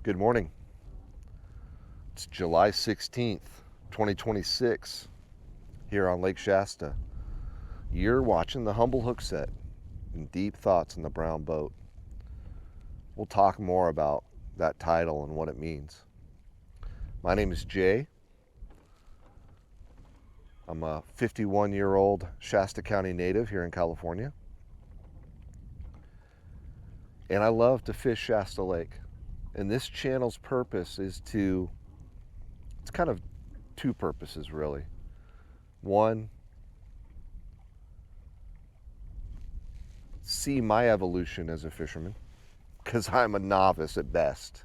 Good morning. It's July 16th, 2026, here on Lake Shasta. You're watching the Humble Hookset and Deep Thoughts in the Brown Boat. We'll talk more about that title and what it means. My name is Jay. I'm a 51-year-old Shasta County native here in California. And I love to fish Shasta Lake. And this channel's purpose is it's kind of two purposes really. One, see my evolution as a fisherman, because I'm a novice at best.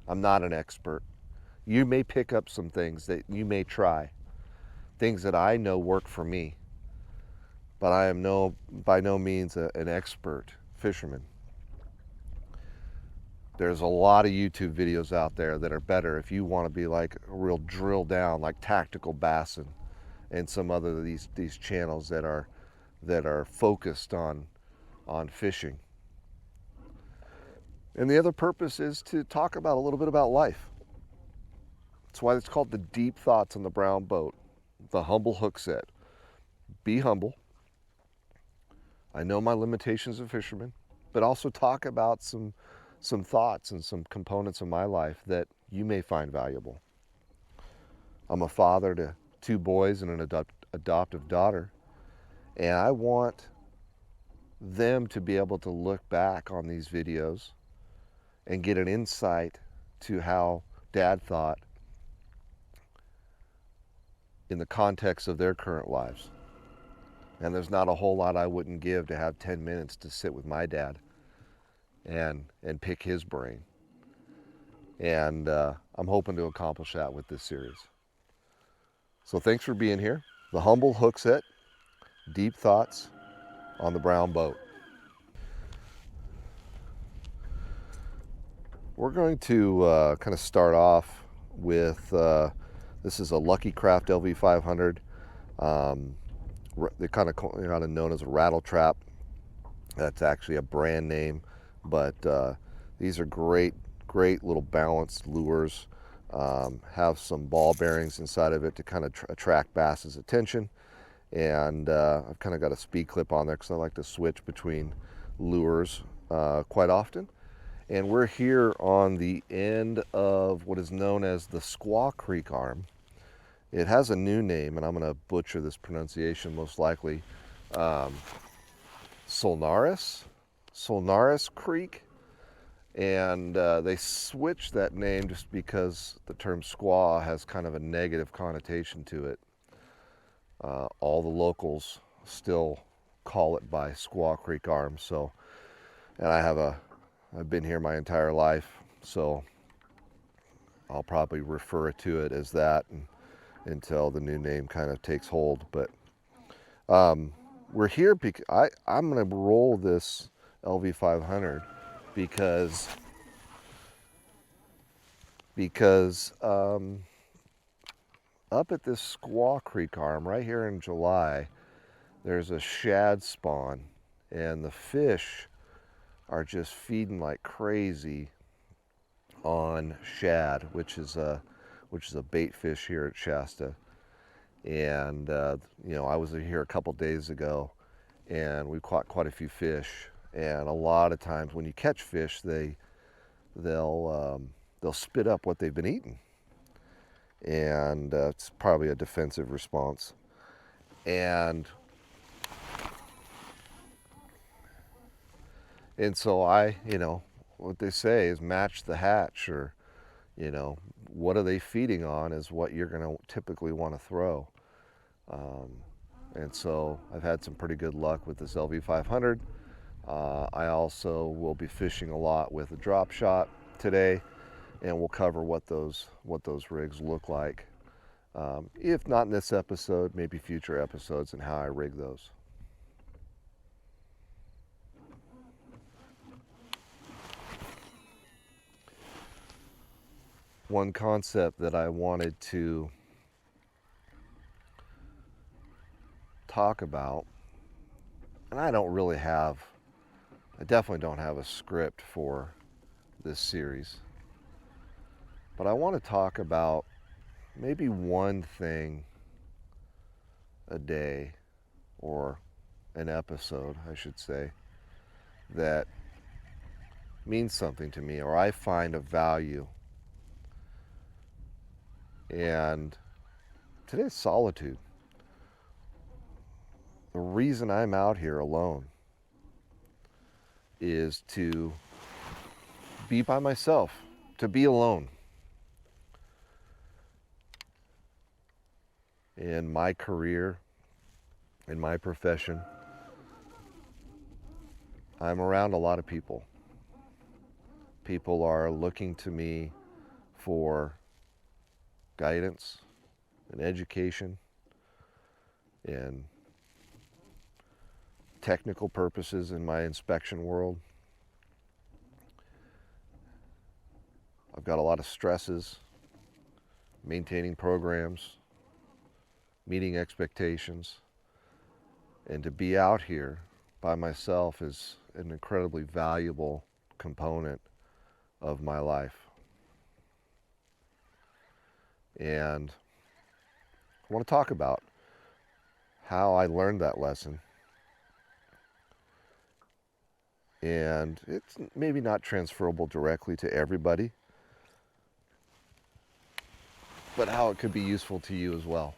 I'm not an expert. You may pick up some things that you may try, things that I know work for me, but I am by no means an expert fisherman. There's a lot of YouTube videos out there that are better if you want to be like a real drill down, like Tactical Bassin and some other of these channels that are focused on fishing. And the other purpose is to talk about a little bit about life. That's why it's called the Deep Thoughts on the Brown Boat, the Humble Hookset. Be humble. I know my limitations as a fisherman, but also talk about some thoughts and some components of my life that you may find valuable. I'm a father to 2 boys and an adoptive daughter, and I want them to be able to look back on these videos and get an insight to how Dad thought in the context of their current lives. And there's not a whole lot I wouldn't give to have 10 minutes to sit with my dad and pick his brain. And I'm hoping to accomplish that with this series. So thanks for being here. The Humble Hookset, Deep Thoughts on the Brown Boat. We're going to kind of start off with, this is a Lucky Craft LV500. They're kind of known as a rattle trap. That's actually a brand name, but these are great little balanced lures. Have some ball bearings inside of it to kind of attract bass's attention. And I've kind of got a speed clip on there because I like to switch between lures quite often. And we're here on the end of what is known as the Squaw Creek arm. It has a new name, and I'm going to butcher this pronunciation most likely. Solnaris Creek. And they switched that name just because the term squaw has kind of a negative connotation to it. All the locals still call it by Squaw Creek Arm. So, and I've been here my entire life, so I'll probably refer to it as that until the new name kind of takes hold. But we're here because I'm going to roll this LV500 because up at this Squaw Creek arm right here in July, there's a shad spawn, and the fish are just feeding like crazy on shad, which is a bait fish here at Shasta. And I was here a couple days ago, and we caught quite a few fish. And a lot of times when you catch fish, they'll spit up what they've been eating, and it's probably a defensive response. And so what they say is match the hatch, or what are they feeding on is what you're going to typically want to throw. And so I've had some pretty good luck with this LV500. I also will be fishing a lot with a drop shot today, and we'll cover what those rigs look like. If not in this episode, maybe future episodes, and how I rig those. One concept that I wanted to talk about, and I definitely don't have a script for this series, But I want to talk about maybe one thing a day, or an episode, I should say, that means something to me or I find of value. And today's solitude. The reason I'm out here alone is to be by myself, to be alone. In my career, in my profession, I'm around a lot of people. People are looking to me for guidance and education and technical purposes in my inspection world. I've got a lot of stresses, maintaining programs, meeting expectations, and to be out here by myself is an incredibly valuable component of my life. And I want to talk about how I learned that lesson. And it's maybe not transferable directly to everybody, but how it could be useful to you as well.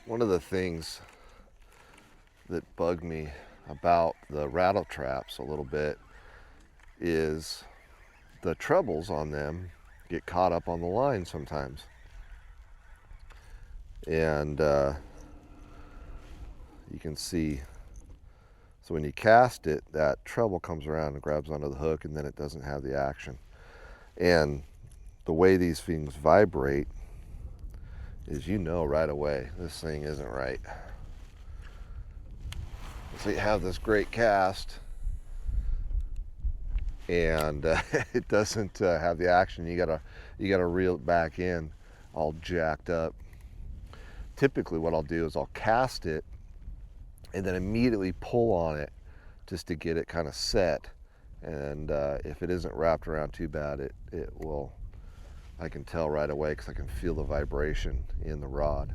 One of the things that bug me about the rattle traps a little bit is the trebles on them get caught up on the line sometimes. And you can see, so when you cast it, that treble comes around and grabs onto the hook, and then it doesn't have the action. And the way these things vibrate is, you know right away this thing isn't right. So you have this great cast and it doesn't have the action. You gotta reel it back in, all jacked up. Typically what I'll do is I'll cast it and then immediately pull on it just to get it kind of set. And if it isn't wrapped around too bad, it will, I can tell right away because I can feel the vibration in the rod.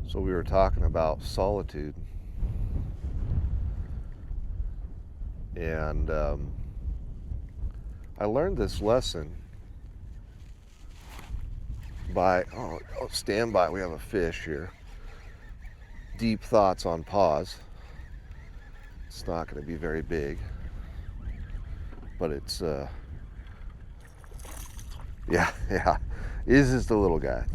So we were talking about solitude, and I learned this lesson by, stand by, we have a fish here. Deep thoughts on pause. It's not going to be very big, but it's, yeah, he's just a little guy.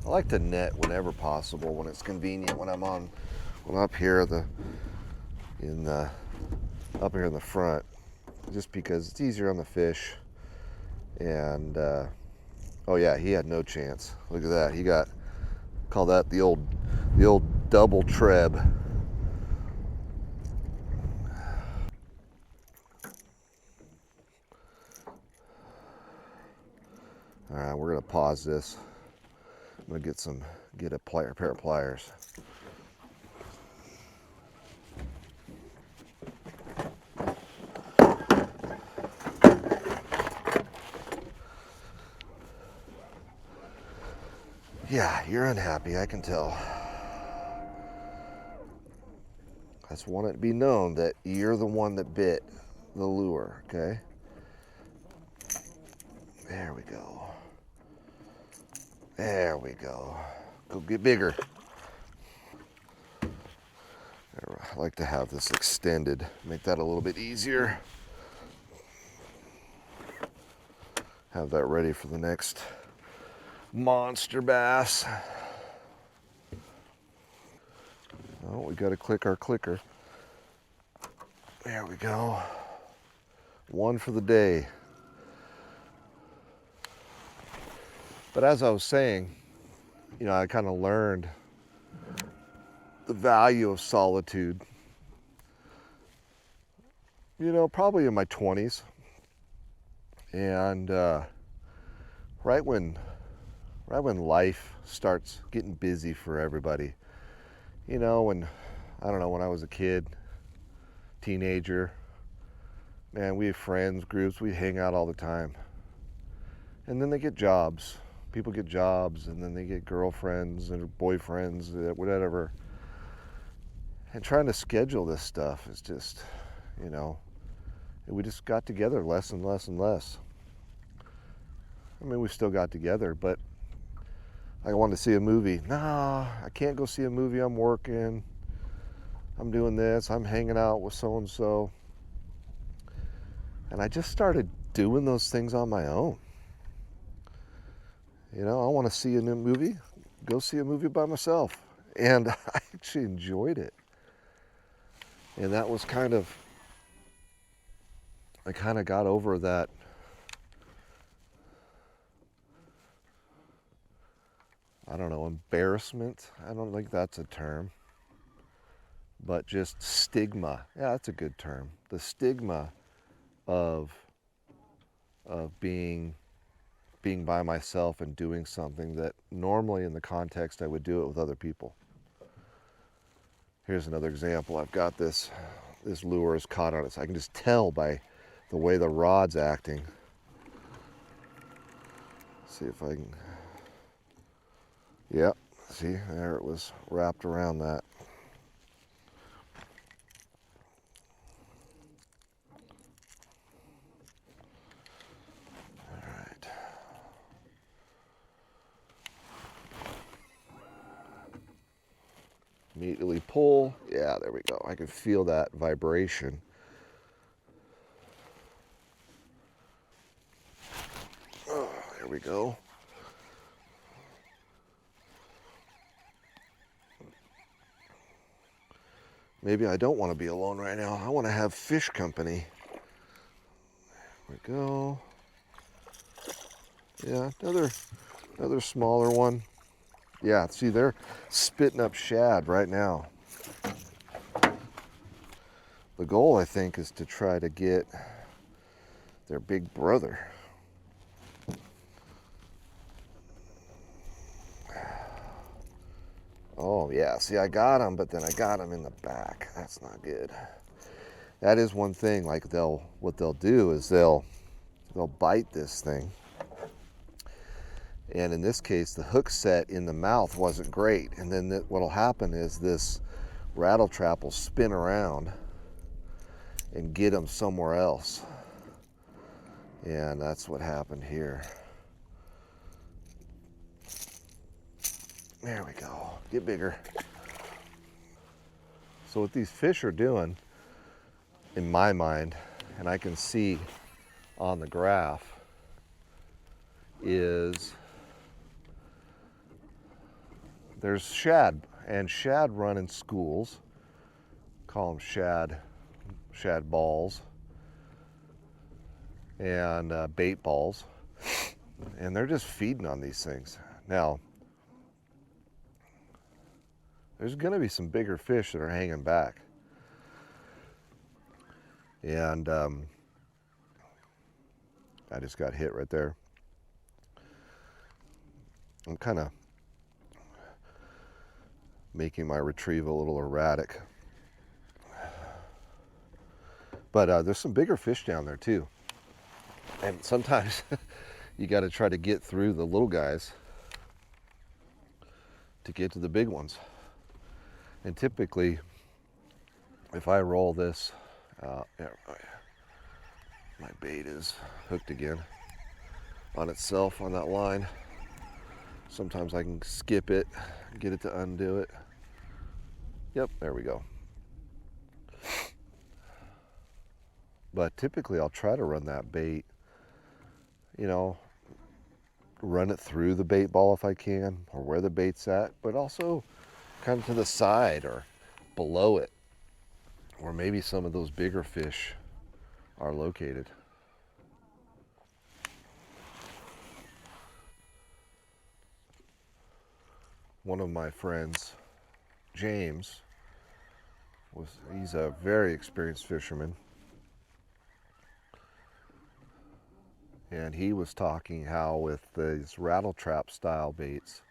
I like to net whenever possible, when it's convenient, when I'm up here up here in the front, just because it's easier on the fish. And oh yeah, he had no chance. Look at that. He call that the old double treb. All right, we're gonna pause this. I'm gonna get a pair of pliers. Yeah, you're unhappy, I can tell. I just want it to be known that you're the one that bit the lure, okay? There we go. There we go. Go get bigger. I like to have this extended, make that a little bit easier. Have that ready for the next monster bass. Oh, we got to click our clicker. There we go. One for the day. But as I was saying, you know, I kind of learned the value of solitude, you know, probably in my 20s. And right when life starts getting busy for everybody, you know, when I was a kid, teenager, man, we have friends, groups, we hang out all the time. And then they get jobs. People get jobs, and then they get girlfriends and boyfriends, whatever. And trying to schedule this stuff is just, you know, we just got together less and less and less. I mean, we still got together, but I wanted to see a movie. Nah, I can't go see a movie. I'm working. I'm doing this. I'm hanging out with so-and-so. And I just started doing those things on my own. You know, I want to see a new movie. Go see a movie by myself. And I actually enjoyed it. And that was I kind of got over that. I don't know, embarrassment. I don't think that's a term. But just stigma. Yeah, that's a good term. The stigma of being by myself and doing something that normally in the context I would do it with other people. Here's another example. I've got this lure is caught on it. So I can just tell by the way the rod's acting. See if I can. Yep, see, there it was wrapped around that. All right. Immediately pull. Yeah, there we go. I can feel that vibration. Oh, there we go. Maybe I don't want to be alone right now. I want to have fish company. There we go. Yeah, another smaller one. Yeah, see, they're spitting up shad right now. The goal, I think, is to try to get their big brother. Oh, yeah, see, I got him, but then I got him in the back. That's not good. That is one thing, like what they'll do is they'll bite this thing. And in this case, the hook set in the mouth wasn't great. And then what'll happen is this rattle trap will spin around and get them somewhere else. And that's what happened here. There we go. Get bigger. So what these fish are doing, in my mind, and I can see on the graph, is there's shad, and shad run in schools. Call them shad balls and bait balls, and they're just feeding on these things. Now, there's going to be some bigger fish that are hanging back, and I just got hit right there. I'm kind of making my retrieval a little erratic, but there's some bigger fish down there too, and sometimes you got to try to get through the little guys to get to the big ones. And typically, if I roll this, my bait is hooked again on itself on that line. Sometimes I can skip it, get it to undo it. Yep, there we go. But typically I'll try to run that bait, you know, run it through the bait ball if I can, or where the bait's at, but also kind of to the side or below it, where maybe some of those bigger fish are located. one of my friends, James, he's a very experienced fisherman, and he was talking how with these rattle trap style baits,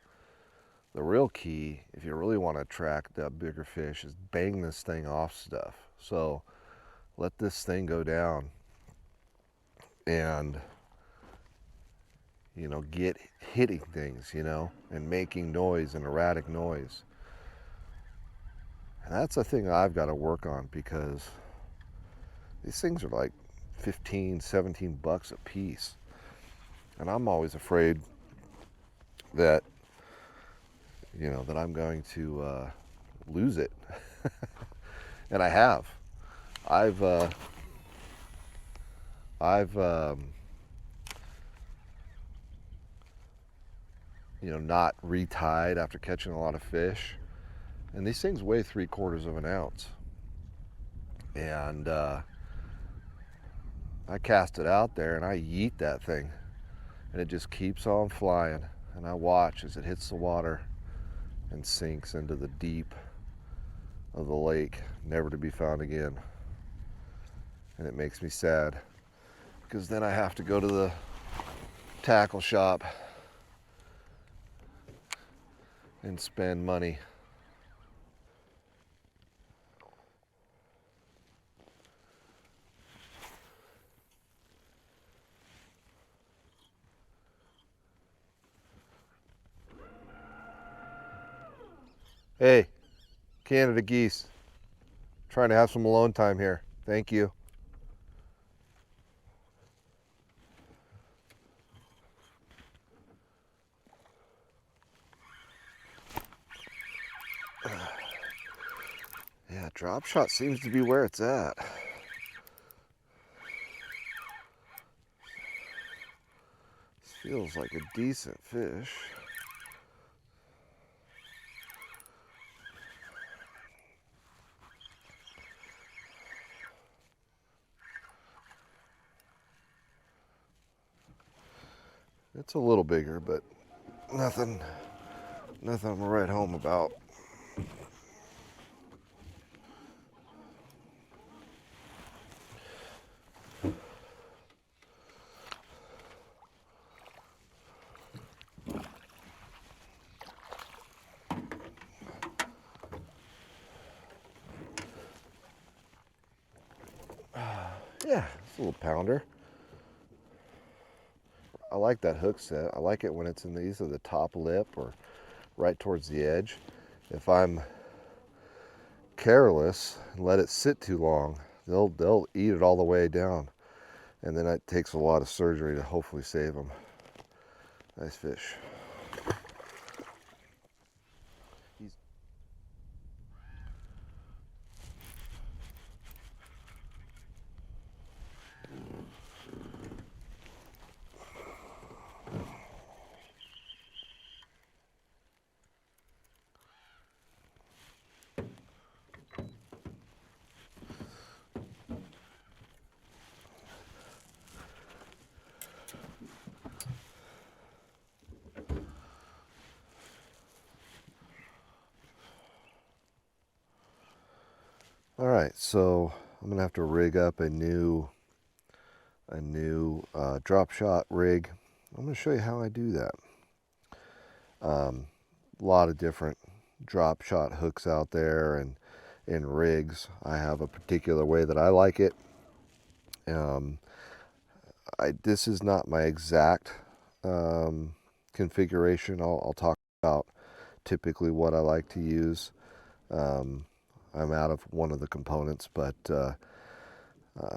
the real key, if you really want to attract that bigger fish, is bang this thing off stuff. So let this thing go down and, get hitting things, and making noise and erratic noise. And that's a thing I've got to work on, because these things are like 15, 17 bucks a piece. And I'm always afraid that, that I'm going to lose it. And I have. I've not retied after catching a lot of fish. And these things weigh 3/4 of an ounce. And I cast it out there and I yeet that thing. And it just keeps on flying. And I watch as it hits the water and sinks into the deep of the lake, never to be found again. And it makes me sad, because then I have to go to the tackle shop and spend money. Hey, Canada geese, trying to have some alone time here. Thank you. Yeah, drop shot seems to be where it's at. This feels like a decent fish. It's a little bigger, but nothing to write home about. Yeah, it's a little pounder. I like that hook set. I like it when it's in either the top lip or right towards the edge. If I'm careless and let it sit too long, they'll eat it all the way down, and then it takes a lot of surgery to hopefully save them. Nice fish. All right, so I'm gonna have to rig up a new drop shot rig. I'm gonna show you how I do that. A lot of different drop shot hooks out there and rigs. I have a particular way that I like it. This is not my exact configuration. I'll talk about typically what I like to use. I'm out of one of the components, but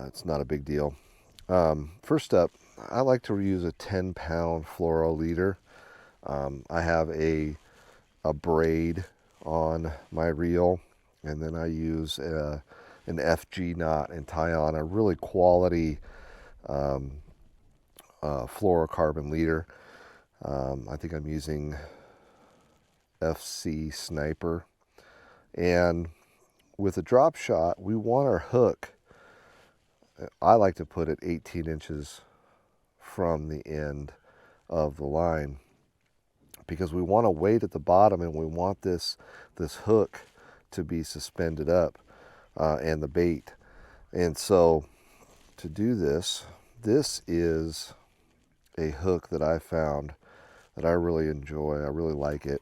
it's not a big deal. First up, I like to use a 10-pound fluoro leader. I have a braid on my reel, and then I use an FG knot and tie on a really quality fluorocarbon leader. I think I'm using FC Sniper. And with a drop shot, we want our hook, I like to put it 18 inches from the end of the line. because we want a weight at the bottom, and we want this hook to be suspended up, and the bait. And so to do this, this is a hook that I found that I really enjoy. I really like it.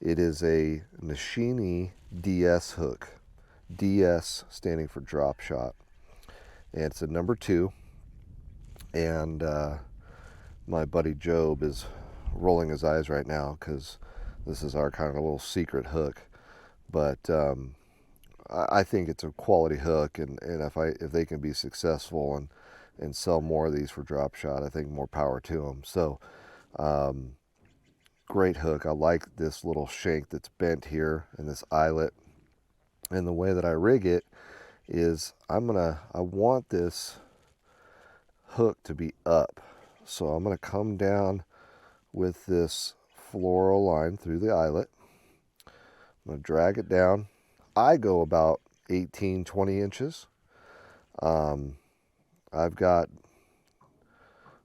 It is a Nishini DS hook. DS standing for drop shot. And it's a number 2. And my buddy Job is rolling his eyes right now because this is our kind of little secret hook. But I think it's a quality hook, and if they can be successful and sell more of these for drop shot, I think more power to them. So great hook. I like this little shank that's bent here and this eyelet. And the way that I rig it is I want this hook to be up. So I'm going to come down with this floral line through the eyelet. I'm going to drag it down. I go about 18, 20 inches. I've got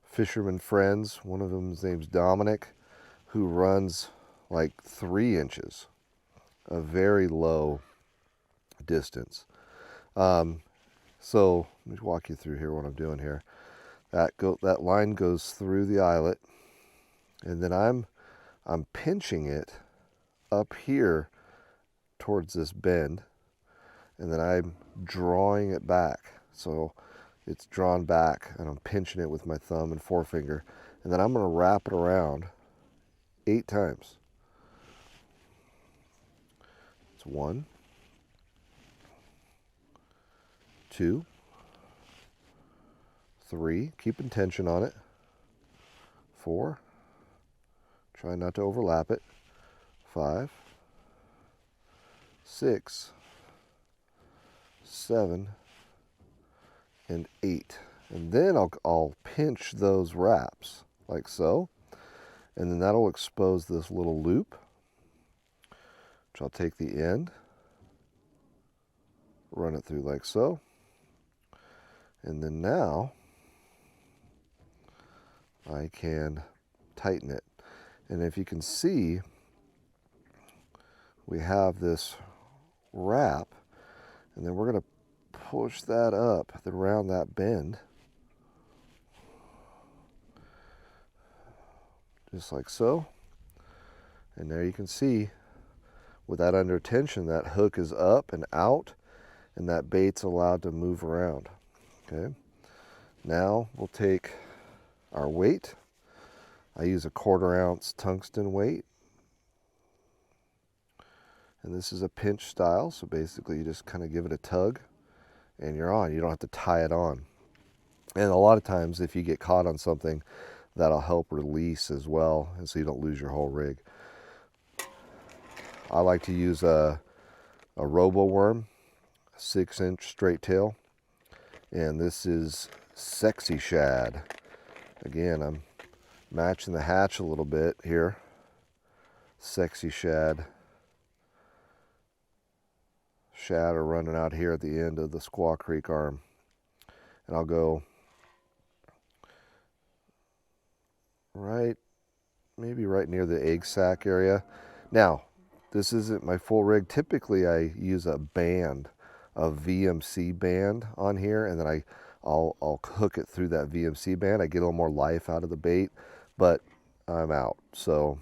fisherman friends. One of them's name's Dominic, who runs like 3 inches, a very low distance. So let me walk you through here what I'm doing here. That line goes through the eyelet, and then I'm pinching it up here towards this bend, and then I'm drawing it back. So it's drawn back, and I'm pinching it with my thumb and forefinger, and then I'm going to wrap it around 8 times. It's 1, 2, 3, keeping tension on it, 4, try not to overlap it, 5, 6, 7, and 8. And then I'll pinch those wraps like so, and then that'll expose this little loop, which I'll take the end, run it through like so, and then now I can tighten it. And if you can see, we have this wrap, and then we're going to push that up around that bend, just like so. And there you can see, with that under tension, that hook is up and out, and that bait's allowed to move around. Okay, now we'll take our weight. I use a 1/4 ounce tungsten weight, and this is a pinch style, so basically you just kind of give it a tug and you're on. You don't have to tie it on. And a lot of times if you get caught on something, that'll help release as well, and so you don't lose your whole rig. I like to use a robo worm, 6-inch straight tail, and this is Sexy Shad. Again, I'm matching the hatch a little bit here. Sexy Shad. Shad are running out here at the end of the Squaw Creek arm. And I'll go maybe right near the egg sac area. Now, this isn't my full rig. Typically I use a band, a VMC band on here, and then I'll hook it through that VMC band. I get a little more life out of the bait, but I'm out. So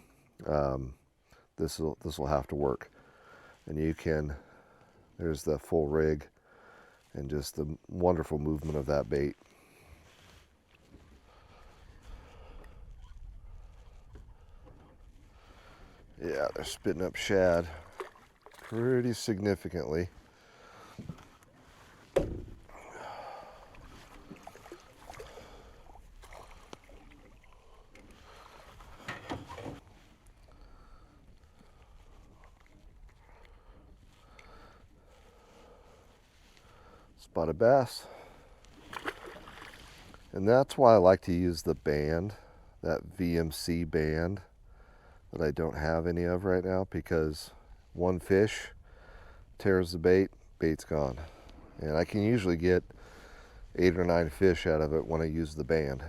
this will have to work. And you can, there's the full rig and just the wonderful movement of that bait. Yeah, they're spitting up shad pretty significantly. Spotted bass. And that's why I like to use the band, that VMC band that I don't have any of right now, because one fish tears the bait, bait's gone. And I can usually get 8 or 9 fish out of it when I use the band.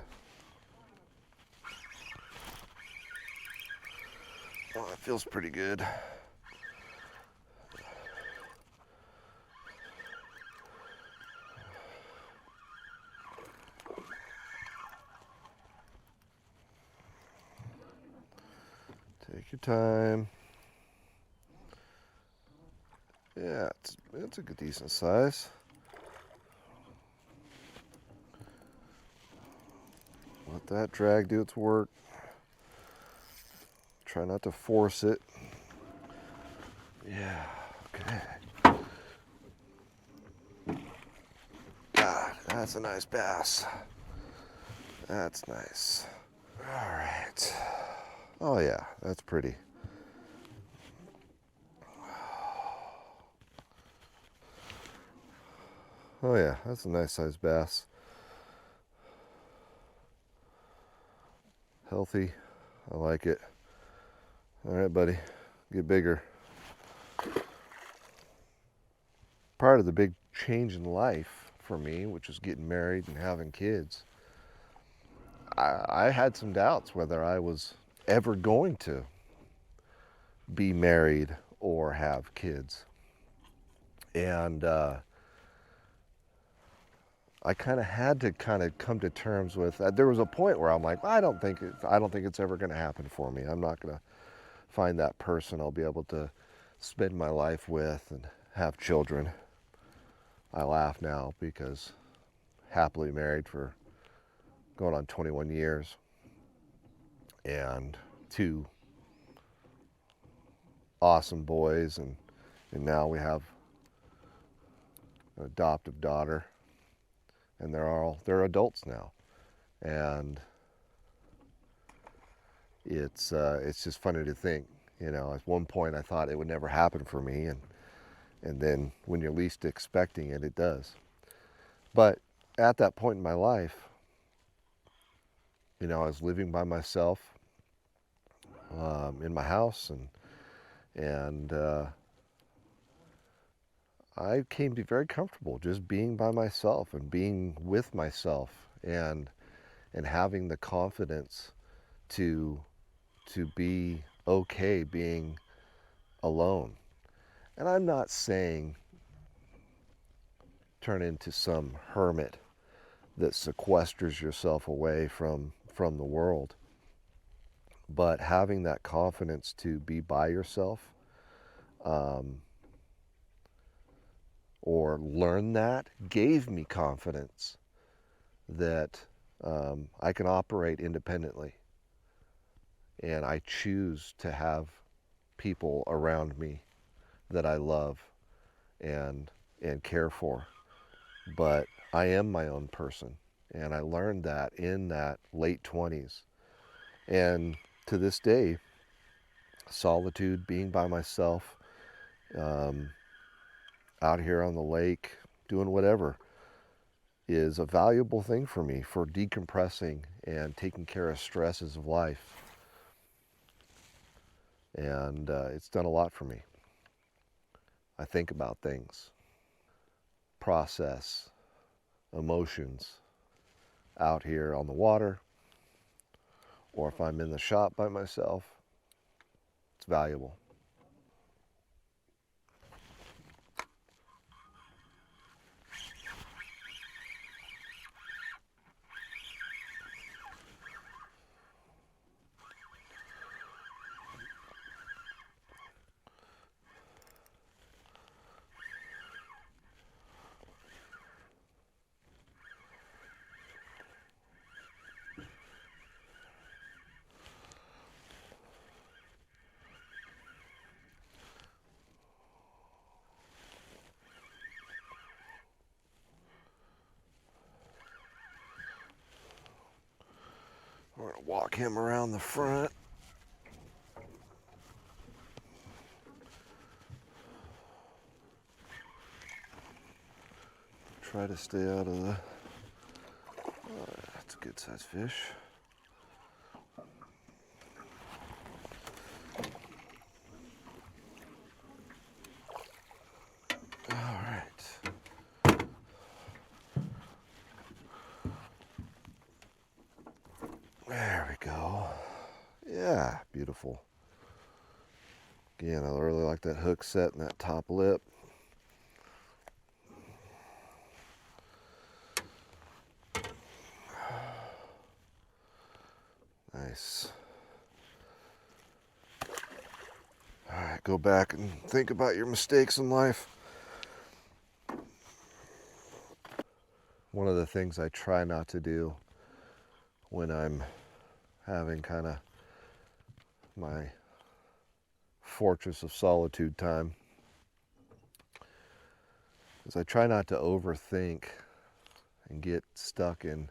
feels pretty good. Take your time. Yeah, it's a good decent size. Let that drag do its work. Try not to force it. Yeah, okay. God, that's a nice bass. That's nice. All right. Oh yeah, that's pretty. Oh yeah, that's a nice sized bass. Healthy. I like it. All right, buddy. Get bigger. Part of the big change in life for me, which is getting married and having kids, I had some doubts whether I was ever going to be married or have kids. And I kind of had to come to terms with that. There was a point where I'm like, I don't think it's ever going to happen for me. I'm not going to find that person I'll be able to spend my life with and have children. I laugh now because happily married for going on 21 years and 2 awesome boys, and now we have an adoptive daughter, and they're adults now. And it's just funny to think, at one point I thought it would never happen for me, and then when you're least expecting it, it does. But at that point in my life, I was living by myself in my house, and I came to be very comfortable just being by myself and being with myself, and having the confidence to be okay being alone. And I'm not saying turn into some hermit that sequesters yourself away from the world, but having that confidence to be by yourself, or learn that, gave me confidence that I can operate independently, and I choose to have people around me that I love and care for. But I am my own person, and I learned that in that late 20s. And to this day, solitude, being by myself, out here on the lake, doing whatever, is a valuable thing for me for decompressing and taking care of stresses of life. And it's done a lot for me. I think about things, process emotions out here on the water, or if I'm in the shop by myself. It's valuable. We're going to walk him around the front. Try to stay out of the... that's a good sized fish. All right. There we go. Yeah, beautiful. Again, I really like that hook set and that top lip. Nice. All right, go back and think about your mistakes in life. One of the things I try not to do when I'm having kind of my fortress of solitude time is I try not to overthink and get stuck in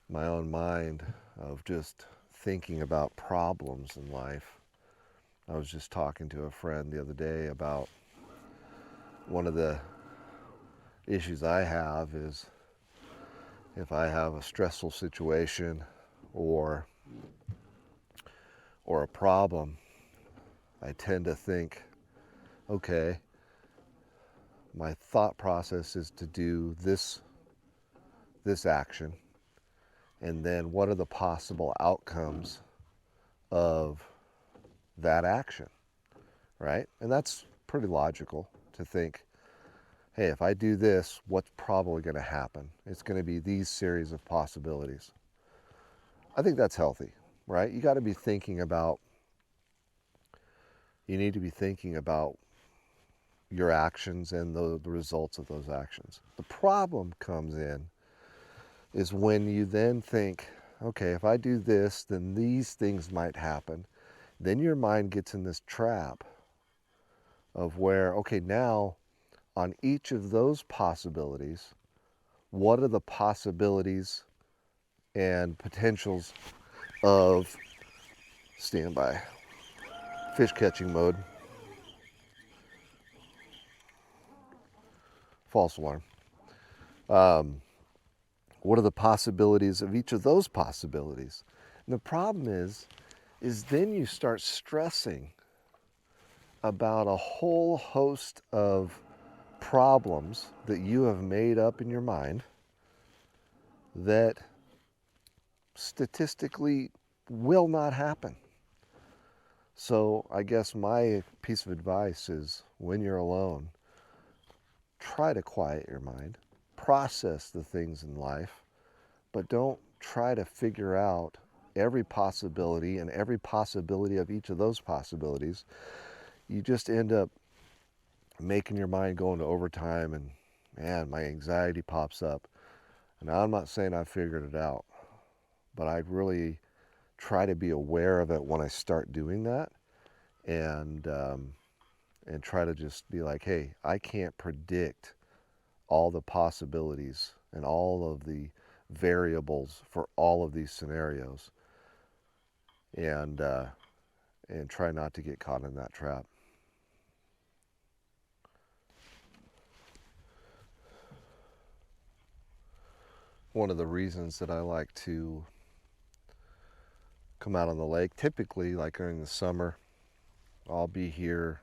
my own mind of just thinking about problems in life. I was just talking to a friend the other day about one of the issues I have is if I have a stressful situation or a problem, I tend to think, okay, my thought process is to do this action, and then what are the possible outcomes of that action, right? And that's pretty logical to think, hey, if I do this, what's probably going to happen? It's going to be these series of possibilities. I think that's healthy, right? You got to be thinking about, you need to be thinking about your actions and the results of those actions. The problem comes in is when you then think, okay, if I do this, then these things might happen. Then your mind gets in this trap of where, okay, now on each of those possibilities, what are the possibilities and potentials of standby fish catching mode? False alarm. What are the possibilities of each of those possibilities? And the problem is then you start stressing about a whole host of problems that you have made up in your mind that statistically will not happen. So I guess my piece of advice is when you're alone, try to quiet your mind, process the things in life, but don't try to figure out every possibility and every possibility of each of those possibilities. You just end up making your mind go into overtime, and man, my anxiety pops up. And I'm not saying I figured it out, but I really try to be aware of it when I start doing that, and try to just be like, hey, I can't predict all the possibilities and all of the variables for all of these scenarios, and try not to get caught in that trap. One of the reasons that I like to come out on the lake, typically like during the summer, I'll be here,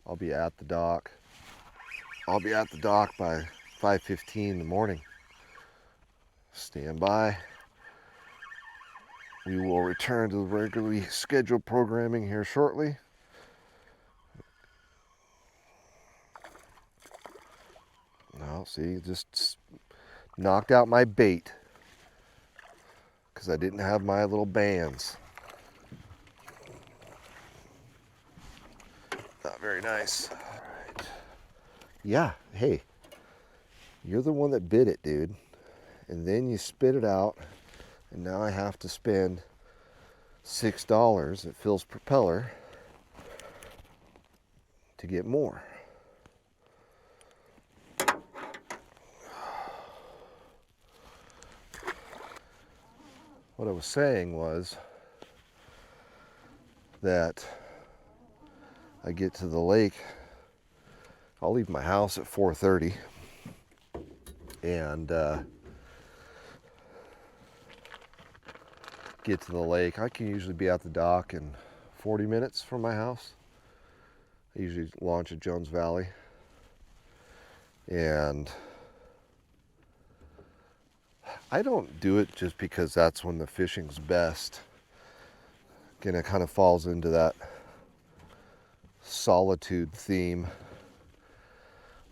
I'll be at the dock. I'll be at the dock by 5:15 in the morning. Stand by. We will return to the regularly scheduled programming here shortly. No, see, just knocked out my bait because I didn't have my little bands. Not very nice. All right. Yeah, hey, you're the one that bit it, dude. And then you spit it out, and now I have to spend $6 at Phil's Propeller to get more. What I was saying was that I get to the lake, I'll leave my house at 4:30, and get to the lake. I can usually be at the dock in 40 minutes from my house. I usually launch at Jones Valley, and I don't do it just because that's when the fishing's best. Again, it kind of falls into that solitude theme.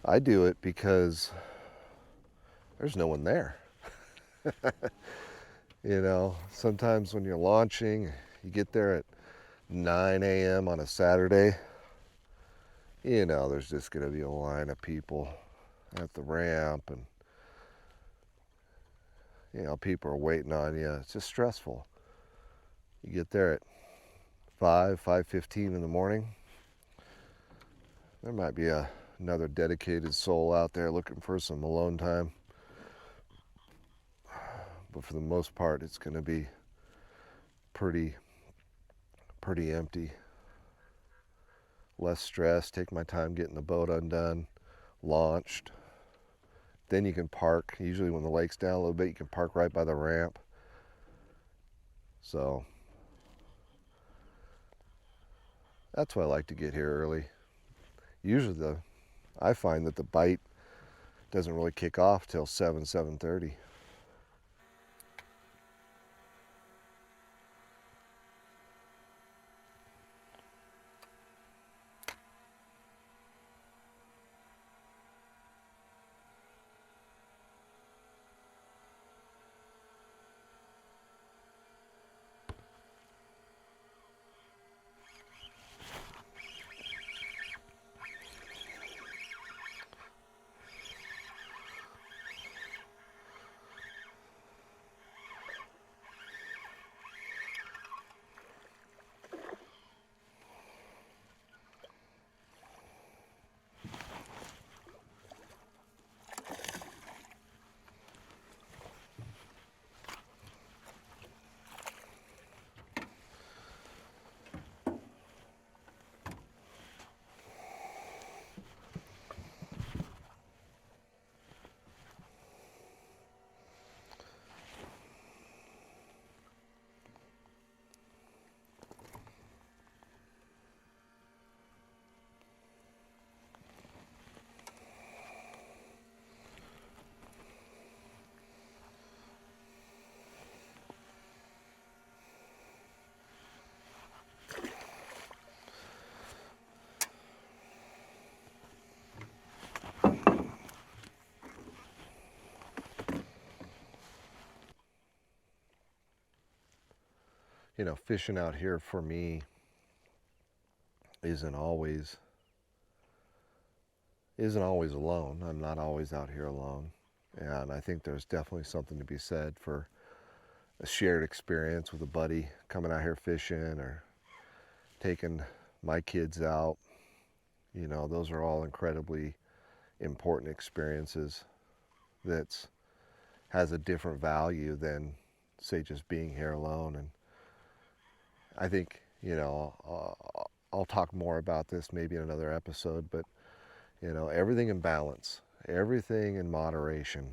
I do it because there's no one there. You know, sometimes when you're launching, you get there at 9 a.m. on a Saturday, you know, there's just going to be a line of people at the ramp, and, you know, people are waiting on you. It's just stressful. You get there at 5:15 in the morning, there might be another dedicated soul out there looking for some alone time. But for the most part, it's going to be pretty empty. Less stress, take my time getting the boat undone, launched. Then you can park. Usually when the lake's down a little bit, you can park right by the ramp. So that's why I like to get here early. Usually I find that the bite doesn't really kick off till 7:30. You know, fishing out here for me isn't always alone. I'm not always out here alone. And I think there's definitely something to be said for a shared experience with a buddy coming out here fishing, or taking my kids out. You know, those are all incredibly important experiences that has a different value than, say, just being here alone. And I think, you know, I'll talk more about this maybe in another episode, but, you know, everything in balance, everything in moderation.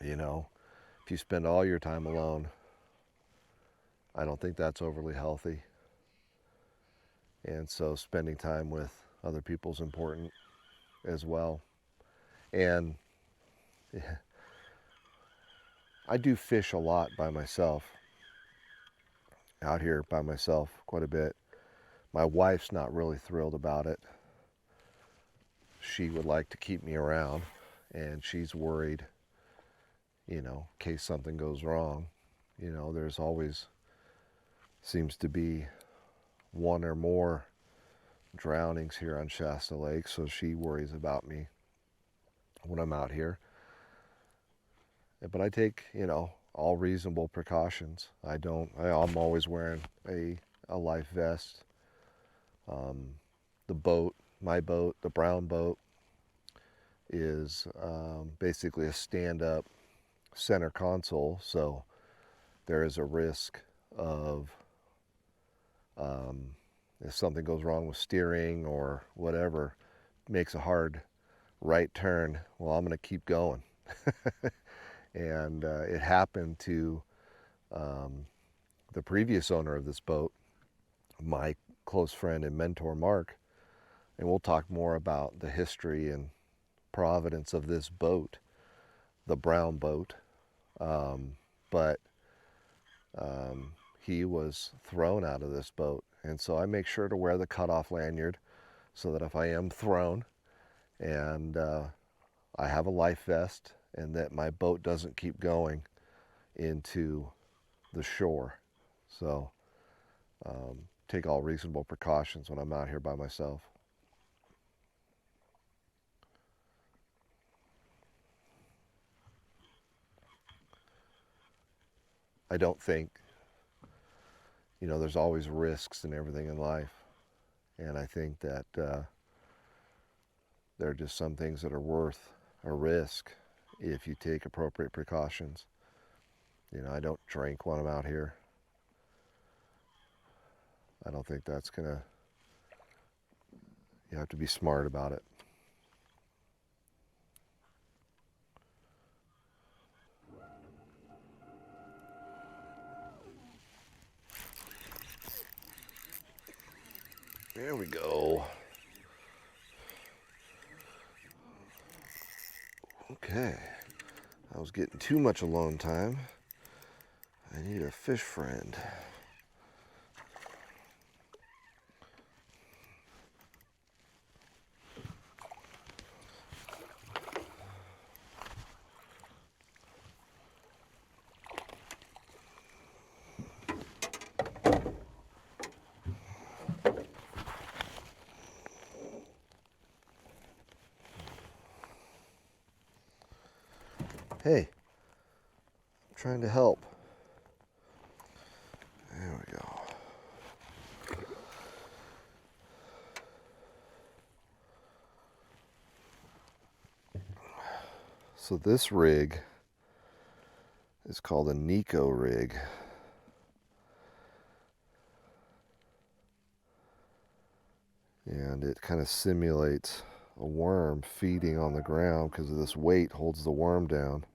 You know, if you spend all your time alone, I don't think that's overly healthy. And so spending time with other people is important as well. And I do fish a lot by myself, out here by myself quite a bit. My wife's not really thrilled about it. She would like to keep me around, and she's worried, you know, in case something goes wrong. You know, there's always seems to be one or more drownings here on Shasta Lake, so she worries about me when I'm out here. But I take, you know, all reasonable precautions. I'm always wearing a life vest. The boat, my boat, the brown boat, is basically a stand-up center console, so there is a risk of if something goes wrong with steering or whatever, makes a hard right turn, well, I'm going to keep going. And it happened to the previous owner of this boat, my close friend and mentor, Mark. And we'll talk more about the history and providence of this boat, the brown boat. But he was thrown out of this boat, And so I make sure to wear the cutoff lanyard so that if I am thrown, and I have a life vest, and that my boat doesn't keep going into the shore. So take all reasonable precautions when I'm out here by myself. I don't think, there's always risks and everything in life. And I think that there are just some things that are worth a risk if you take appropriate precautions. I don't drink when I'm out here. I don't think that's you have to be smart about it. There we go. Okay. I was getting too much alone time. I need a fish friend. Hey, I'm trying to help. There we go. So this rig is called a Neko rig. And it kind of simulates a worm feeding on the ground because of this weight holds the worm down.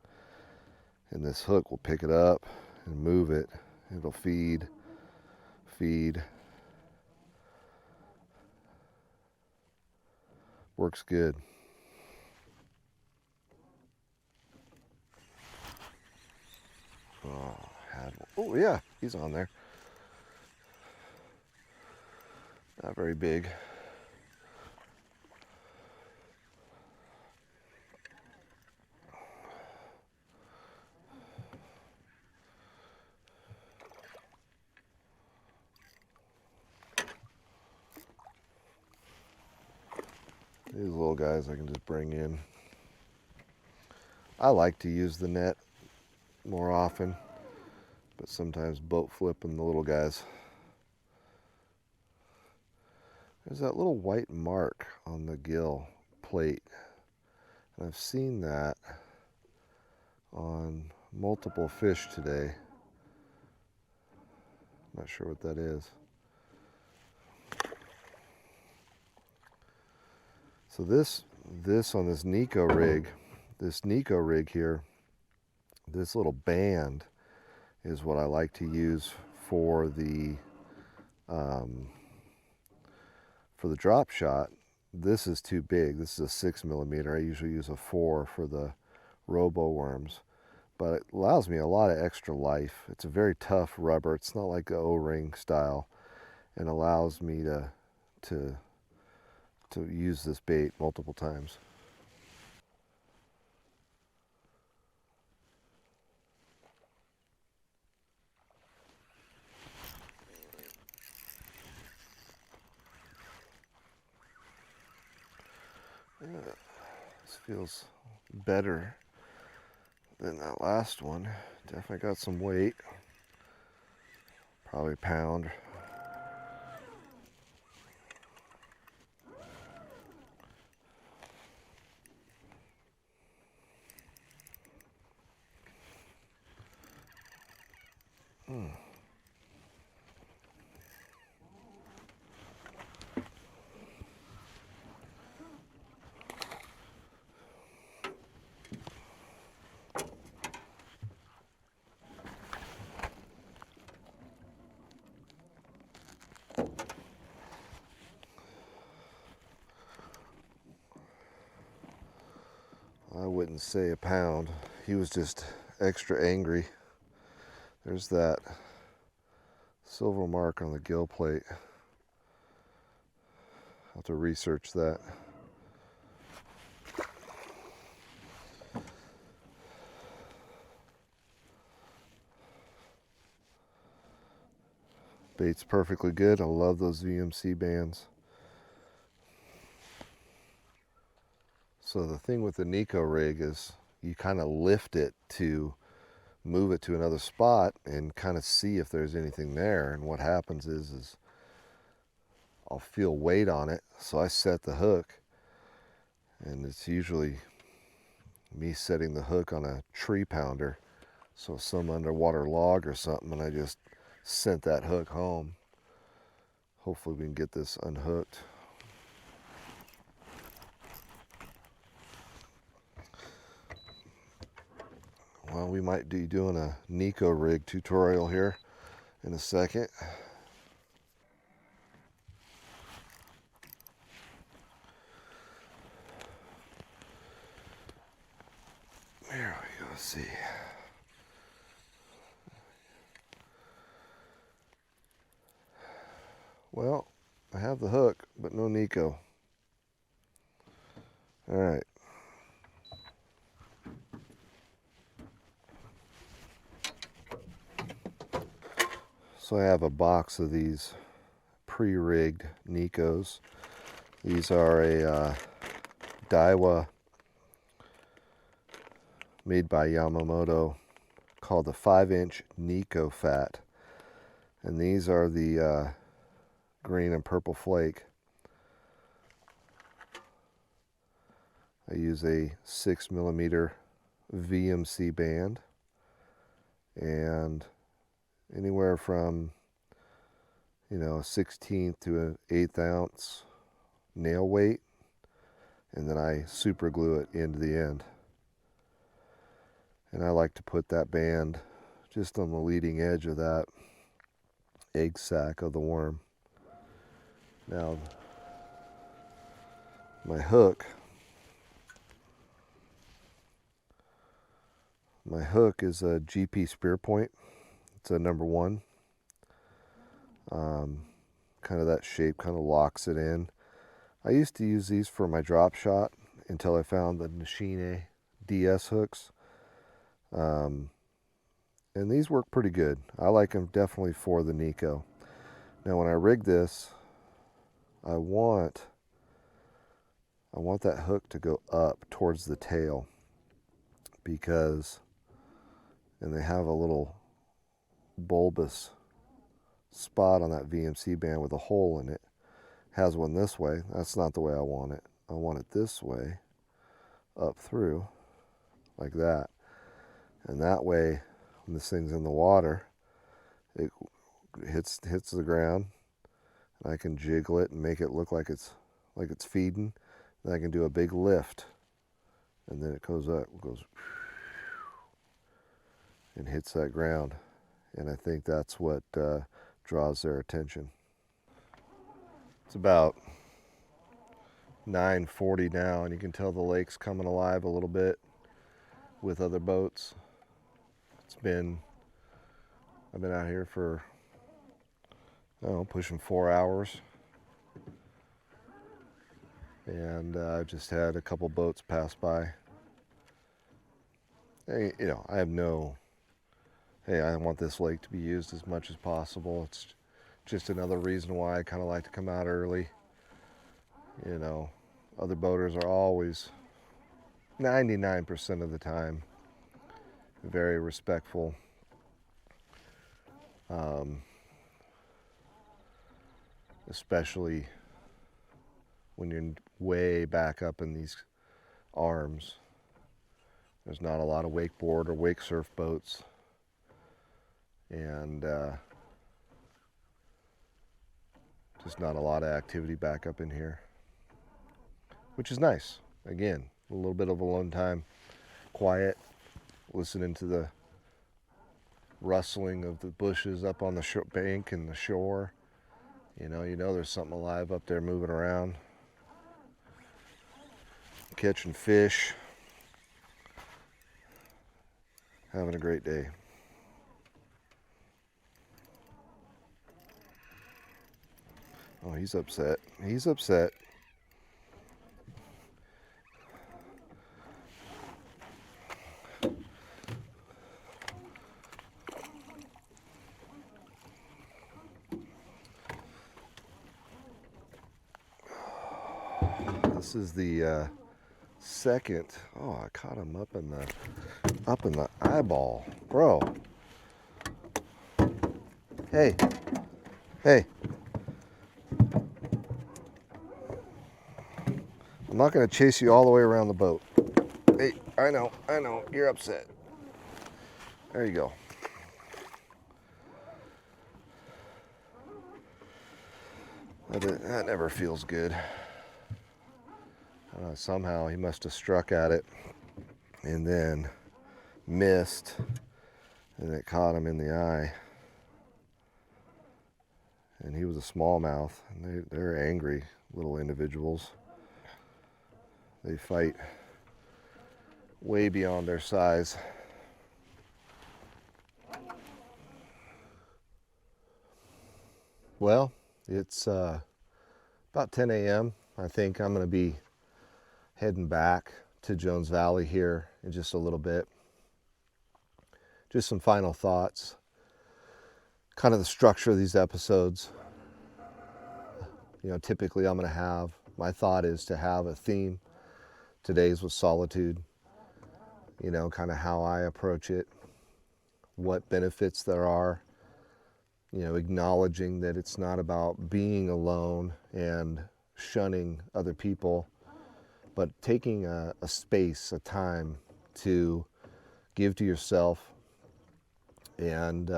And this hook will pick it up and move it. It'll feed. Works good. Oh yeah, he's on there. Not very big. These little guys I can just bring in. I like to use the net more often, but sometimes boat flipping the little guys. There's that little white mark on the gill plate. And I've seen that on multiple fish today. Not sure what that is. So this on this Neko rig here, this little band is what I like to use for the drop shot. This is too big. This is a 6mm. I usually use a 4 for the robo worms, but it allows me a lot of extra life. It's a very tough rubber. It's not like the O-ring style, and allows me to use this bait multiple times. Yeah, this feels better than that last one. Definitely got some weight. Probably a pound. I wouldn't say a pound. He was just extra angry. There's that silver mark on the gill plate. I'll have to research that. Bait's perfectly good. I love those VMC bands. So the thing with the Neko rig is you kind of lift it to move it to another spot and kind of see if there's anything there. And what happens is I'll feel weight on it, so I set the hook, and it's usually me setting the hook on a tree pounder, so some underwater log or something, and I just sent that hook home. Hopefully we can get this unhooked. Well, we might be doing a Neko rig tutorial here in a second. There we go, let's see. Well, I have the hook, but no Neko. All right. So I have a box of these pre-rigged Nekos. These are a Daiwa made by Yamamoto, called the 5-inch Neko Fat. And these are the green and purple flake. I use a 6mm VMC band, and anywhere from, a 1/16 to an 1/8 ounce nail weight, and then I super glue it into the end. And I like to put that band just on the leading edge of that egg sac of the worm. Now, my hook is a GP Spear Point. It's a number 1. Kind of that shape kind of locks it in. I used to use these for my drop shot until I found the Nishine DS hooks. And these work pretty good. I like them definitely for the Neko. Now when I rig this, I want that hook to go up towards the tail, because, and they have a little bulbous spot on that VMC band with a hole in it. Has one this way. That's not the way I want it. I want it this way, up through, like that. And that way, when this thing's in the water, it hits the ground, and I can jiggle it and make it look like it's feeding. Then I can do a big lift, and then it goes and hits that ground. And I think that's what draws their attention. It's about 9:40 now, and you can tell the lake's coming alive a little bit with other boats. I've been out here for, pushing 4 hours, and I've just had a couple boats pass by. I want this lake to be used as much as possible. It's just another reason why I kind of like to come out early. Other boaters are always, 99% of the time, very respectful. Especially when you're way back up in these arms. There's not a lot of wakeboard or wake surf boats, and just not a lot of activity back up in here, which is nice. Again, a little bit of alone time, quiet, listening to the rustling of the bushes up on the bank and the shore. You know there's something alive up there moving around, catching fish, having a great day. Oh, he's upset. He's upset. This is the second. Oh, I caught him up in the eyeball, bro. Hey, hey. I'm not gonna chase you all the way around the boat. Hey, I know, you're upset. There you go. That never feels good. Somehow he must have struck at it and then missed, and it caught him in the eye. And he was a smallmouth, and they're angry little individuals. They fight way beyond their size. Well, it's about 10 a.m. I think I'm going to be heading back to Jones Valley here in just a little bit. Just some final thoughts. Kind of the structure of these episodes. You know, typically I'm going to have, my thought is to have a theme. Today's was solitude. You know, kind of how I approach it, what benefits there are. You know, acknowledging that it's not about being alone and shunning other people, but taking a space, a time to give to yourself and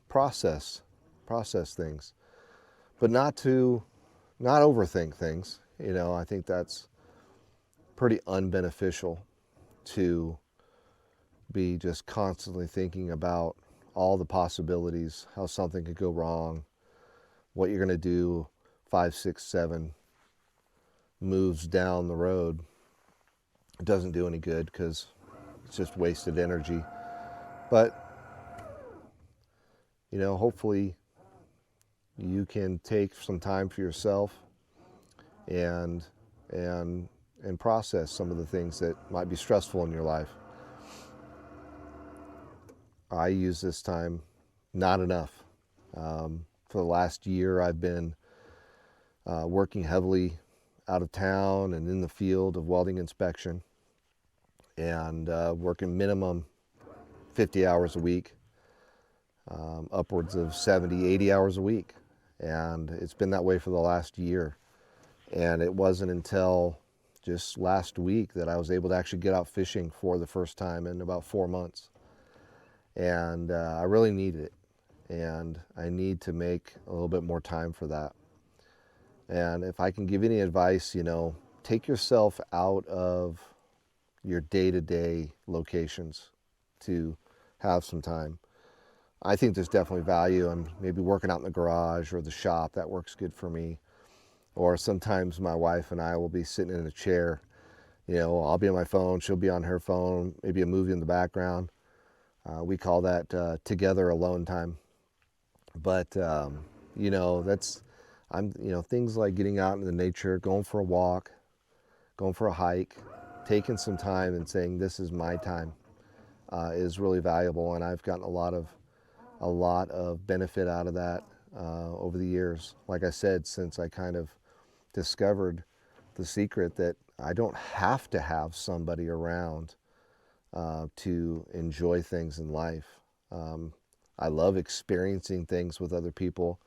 process things, but not overthink things. You know, I think that's pretty unbeneficial to be just constantly thinking about all the possibilities, how something could go wrong, what you're going to do 5, 6, 7 moves down the road. It doesn't do any good because it's just wasted energy. But, you know, hopefully you can take some time for yourself and process some of the things that might be stressful in your life. I use this time not enough. For the last year, I've been working heavily out of town and in the field of welding inspection, and working minimum 50 hours a week, upwards of 70, 80 hours a week. And it's been that way for the last year. And it wasn't until just last week that I was able to actually get out fishing for the first time in about 4 months. And I really needed it. And I need to make a little bit more time for that. And if I can give any advice, you know, take yourself out of your day-to-day locations to have some time. I think there's definitely value in maybe working out in the garage or the shop. That works good for me. Or sometimes my wife and I will be sitting in a chair. You know, I'll be on my phone, she'll be on her phone, maybe a movie in the background. We call that together alone time. But you know, things like getting out in the nature, going for a walk, going for a hike, taking some time and saying this is my time is really valuable. And I've gotten a lot of benefit out of that over the years. Like I said, since I kind of discovered the secret that I don't have to have somebody around to enjoy things in life. I love experiencing things with other people.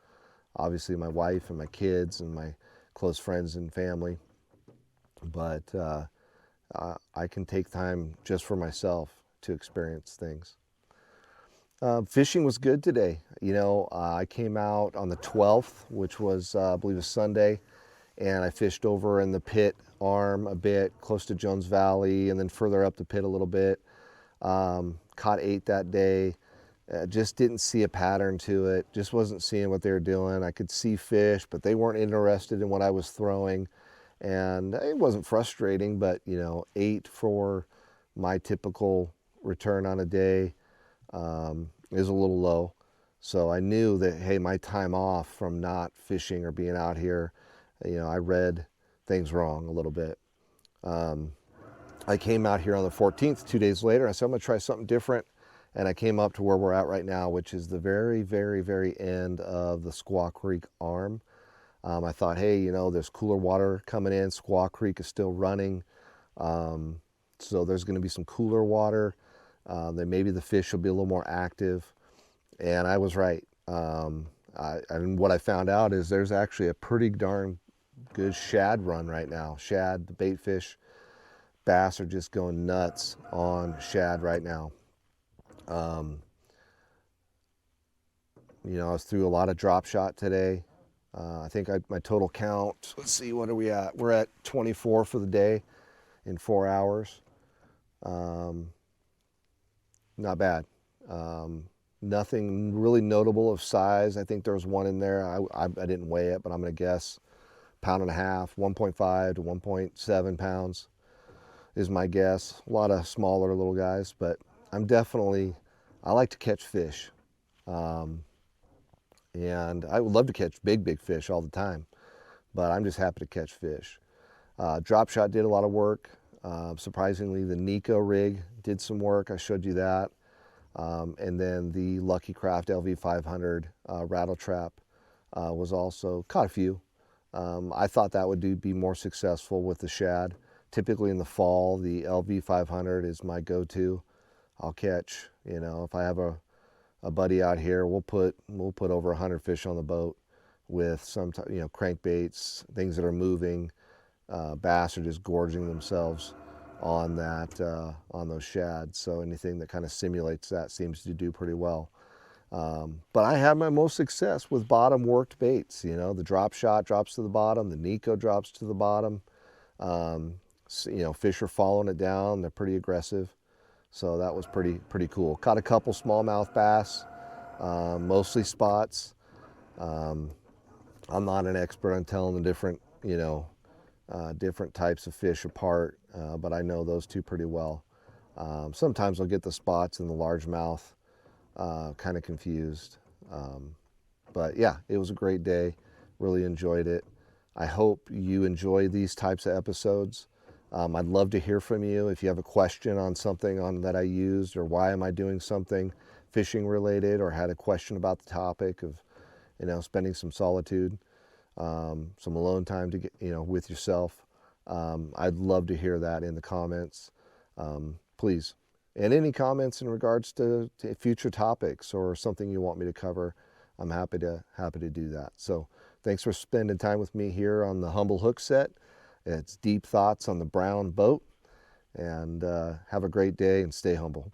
Obviously my wife and my kids and my close friends and family. But I can take time just for myself to experience things. Fishing was good today. You know, I came out on the 12th, which was, I believe, a Sunday, and I fished over in the pit arm a bit, close to Jones Valley, and then further up the pit a little bit. Caught 8 that day. Just didn't see a pattern to it. Just wasn't seeing what they were doing. I could see fish, but they weren't interested in what I was throwing. And it wasn't frustrating, but, you know, 8 for my typical return on a day is a little low. So I knew that, hey, my time off from not fishing or being out here, I read things wrong a little bit. I came out here on the 14th, 2 days later. I said, I'm going to try something different. And I came up to where we're at right now, which is the very, very, very end of the Squaw Creek arm. I thought, hey, there's cooler water coming in. Squaw Creek is still running. So there's going to be some cooler water. Then maybe the fish will be a little more active. And I was right. And what I found out is there's actually a pretty darn good shad run right now. Shad, the bait fish, bass are just going nuts on shad right now. I was through a lot of drop shot today. I think my total count, let's see, what are we at? We're at 24 for the day in 4 hours. Not bad. Nothing really notable of size. I think there was one in there. I didn't weigh it, but I'm going to guess pound and a half, 1.5 to 1.7 pounds is my guess. A lot of smaller little guys, but I like to catch fish. And I would love to catch big fish all the time, but I'm just happy to catch fish. Drop shot did a lot of work. Surprisingly, the Neko rig did some work. I showed you that. And then the Lucky Craft LV500 rattle trap was also caught a few. I thought that would be more successful with the shad. Typically in the fall, the LV500 is my go-to. I'll catch, if I have a buddy out here, we'll put over 100 fish on the boat with some, crankbaits, things that are moving. Bass are just gorging themselves on on those shads. So anything that kind of simulates that seems to do pretty well. But I have my most success with bottom worked baits. The drop shot drops to the bottom, the Neko drops to the bottom. Fish are following it down. They're pretty aggressive. So that was pretty cool. Caught a couple smallmouth bass, mostly spots. I'm not an expert on telling the different types of fish apart, but I know those two pretty well. Sometimes I'll get the spots and the largemouth kind of confused. But yeah, it was a great day. Really enjoyed it. I hope you enjoy these types of episodes. I'd love to hear from you if you have a question on something that I used, or why am I doing something fishing related, or had a question about the topic of spending some solitude, some alone time to get with yourself. I'd love to hear that in the comments, please. And any comments in regards to future topics or something you want me to cover, I'm happy to do that. So thanks for spending time with me here on the Humble Hookset. It's deep thoughts on the brown boat. And have a great day and stay humble.